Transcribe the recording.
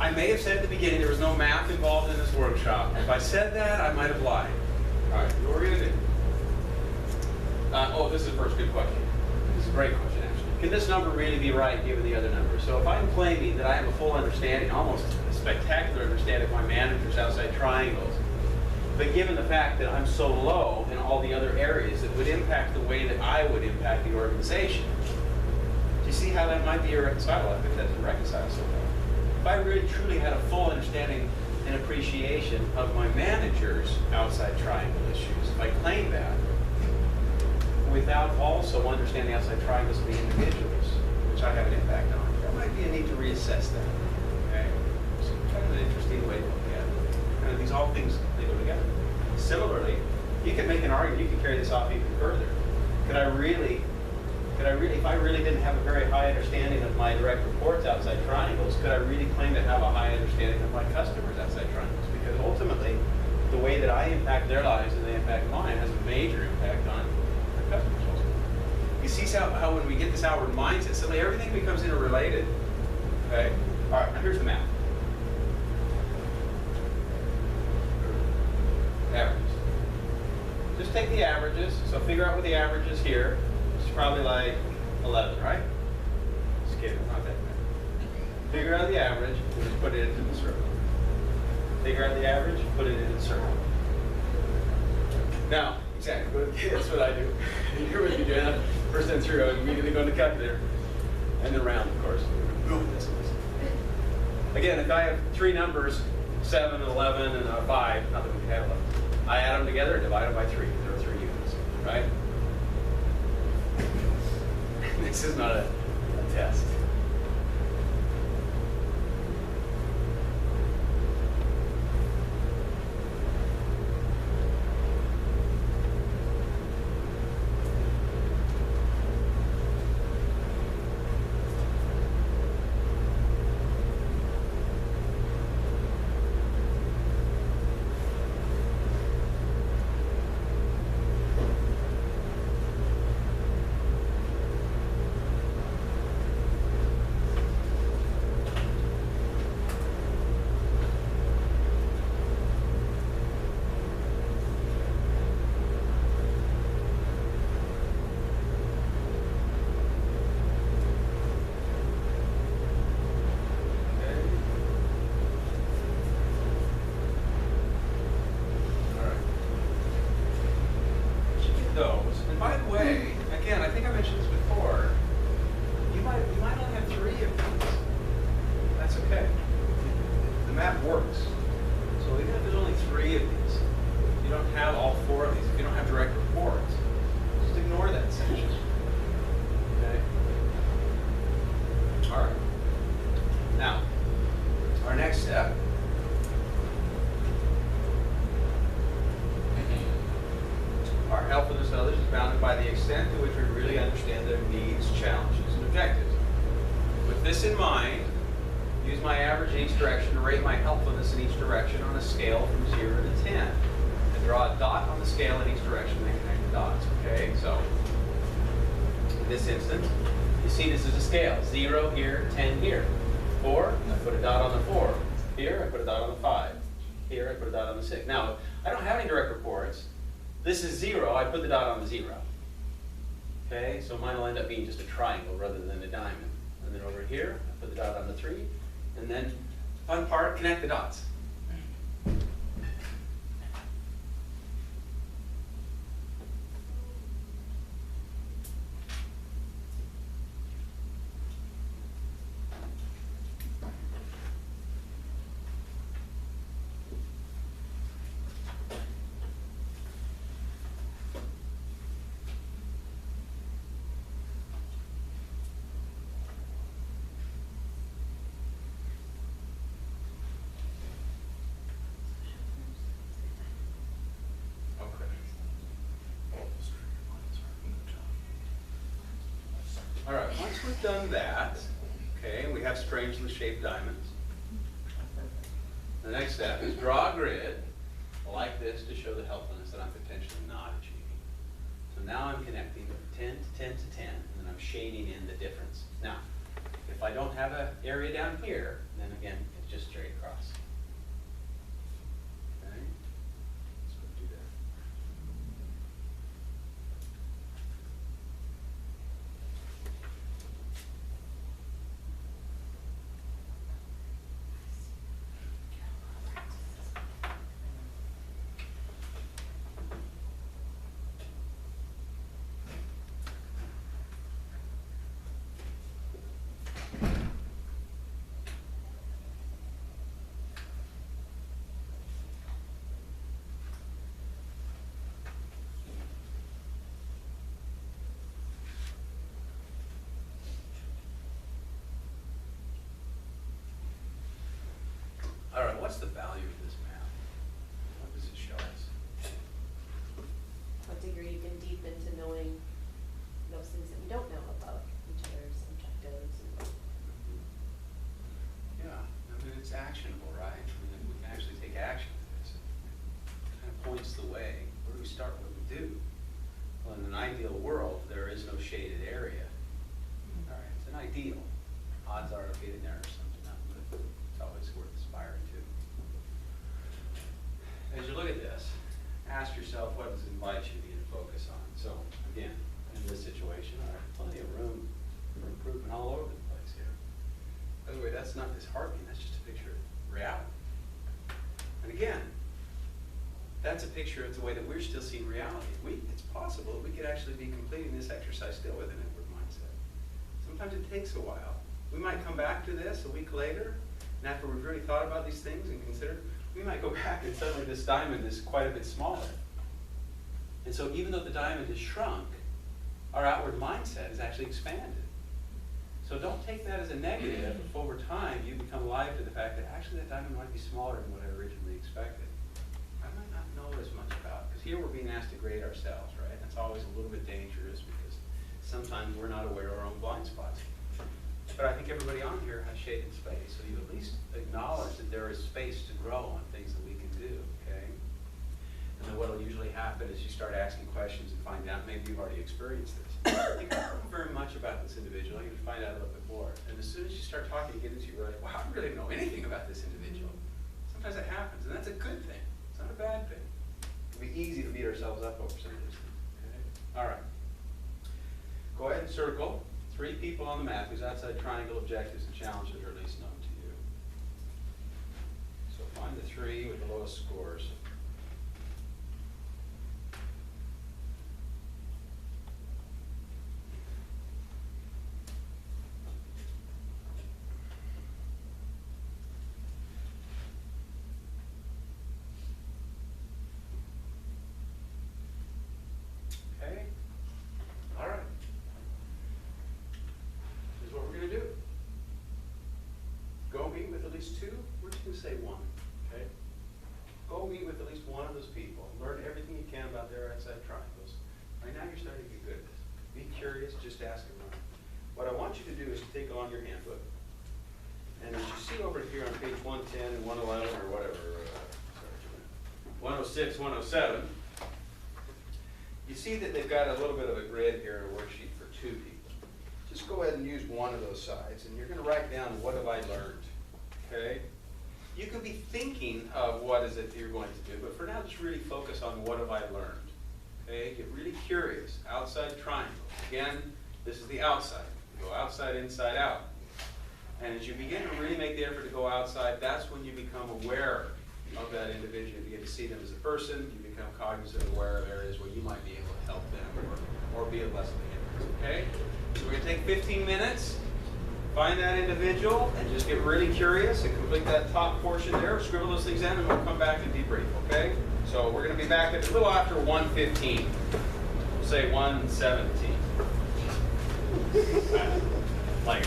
I may have said at the beginning there was no math involved in this workshop. If I said that, I might have lied. All right, what we're going to do. Oh, this is the first good question. This is a great question, actually. Can this number really be right given the other numbers? So if I'm claiming that I have a full understanding, almost a spectacular understanding of my manager's outside triangles, but given the fact that I'm so low in all the other areas that would impact the way that I would impact the organization, do you see how that might be irreconcilable? I think that doesn't reconcile so well. If I really truly had a full understanding and appreciation of my manager's outside triangle issues, if I claim that, without also understanding outside triangles of the individuals, which I have an impact on, there might be a need to reassess that. Okay? So kind of an interesting way to look at it. Kind of these all things, they go together. Similarly, you can make an argument, you can carry this off even further. Could I really, if I really didn't have a very high understanding of my direct reports outside triangles, could I really claim to have a high understanding of my customers outside triangles? Because ultimately, the way that I impact their lives and they impact mine has a major impact on our customers. You see how when we get this outward mindset, suddenly everything becomes interrelated. Okay? All right, now here's the math. Averages. Just take the averages, so figure out what the average is here. It's probably like 11, right? Just kidding, not that bad. Figure out the average, and just put it into the circle. Figure out the average, put it into the circle. Now, exactly, that's what I do. You're with me, Jenna. First time through, I was immediately going to calculator. And then round, of course. Again, if I have three numbers, 7, 11, and a 5, not that we can have 11, I add them together and divide them by 3. There are 3 units, right? This is not a test. Those. And by the way, again, I think I mentioned this before, you might only have 3 of these. That's okay. The map works. So even if there's only 3 of these, you don't have all 4 of these, if you don't have direct reports, just ignore that section. Okay? All right. Now, our next step. Our helpfulness to others is bounded by the extent to which we really understand their needs, challenges, and objectives. With this in mind, use my average in each direction to rate my helpfulness in each direction on a scale from 0 to 10. And draw a dot on the scale in each direction and connect the dots. Okay, so in this instance, you see this is a scale. 0 here, 10 here. 4, I put a dot on the 4. Here, I put a dot on the 5. Here, I put a dot on the 6. Now, I don't have any direct reports. This is 0, I put the dot on the 0. Okay, so mine will end up being just a triangle rather than a diamond. And then over here, I put the dot on the 3. And then, fun part, connect the dots. All right, once we've done that, okay, we have strangely shaped diamonds. The next step is draw a grid like this to show the helpfulness that I'm potentially not achieving. So now I'm connecting 10 to 10 to 10, and then I'm shading in the difference. Now, if I don't have an area down here, then again, it's just straight All right, what's the value of this map? What does it show us? What degree you can deep into knowing those things that we don't know about each other's objectives. Yeah, I mean, it's actionable, right? I mean, we can actually take action with this. It kind of points the way. Where do we start? What do we do? Well, in an ideal world, there is no shaded area. All right, it's an ideal. Odds are of getting there or something, but it's always worth aspiring to. As you look at this, ask yourself, what does it invite you to get a focus on? So, again, in this situation, I have plenty of room for improvement all over the place here. By the way, that's not disheartening, that's just a picture of reality. And again, that's a picture of the way that we're still seeing reality. It's possible that we could actually be completing this exercise still with an inward mindset. Sometimes it takes a while. We might come back to this a week later, and after we've really thought about these things and considered, we might go back and suddenly this diamond is quite a bit smaller. And so even though the diamond is shrunk, our outward mindset is actually expanded. So don't take that as a negative if over time you become alive to the fact that actually that diamond might be smaller than what I originally expected. I might not know as much about, because here we're being asked to grade ourselves, right? That's always a little bit dangerous because sometimes we're not aware of our own blind spots. But I think everybody on here has shaded space, so you at least acknowledge that there is space to grow on things that we can do, okay? And then what will usually happen is you start asking questions and find out, maybe you've already experienced this. You don't know very much about this individual, you find out a little bit more. And as soon as you start talking, you get into, you're like, wow, I really don't know anything about this individual. Sometimes that happens, and that's a good thing. It's not a bad thing. It can be easy to beat ourselves up over some of these things, okay? All right. Go ahead and circle 3 people on the map whose outside triangle objectives and challenges are at least known to you. So find the 3 with the lowest scores. Okay? All right. Here's what we're going to do. Go meet with at least 2. We're just going to say 1. Okay? Go meet with at least 1 of those people. Learn everything you can about their outside triangles. Right now you're starting to get good at this. Be curious, just ask them. What I want you to do is take along your handbook. And as you see over here on page 110 and 111 or whatever, 106, 107, you see that they've got a little bit of a grid here, a worksheet for 2 people. Just go ahead and use one of those sides, and you're going to write down, what have I learned? Okay? You can be thinking of what is it that you're going to do, but for now, just really focus on what have I learned. Okay? Get really curious. Outside triangle. Again, this is the outside. You go outside, inside, out. And as you begin to really make the effort to go outside, that's when you become aware of that individual. You get to see them as a person. You become cognizant and aware of areas where you might be able to help them or be of less of a hindrance. Okay? So we're going to take 15 minutes, find that individual, and just get really curious and complete that top portion there. Scribble those things in, and we'll come back and debrief. Okay? So we're going to be back at a little after 1:15. We'll say 1:17. Like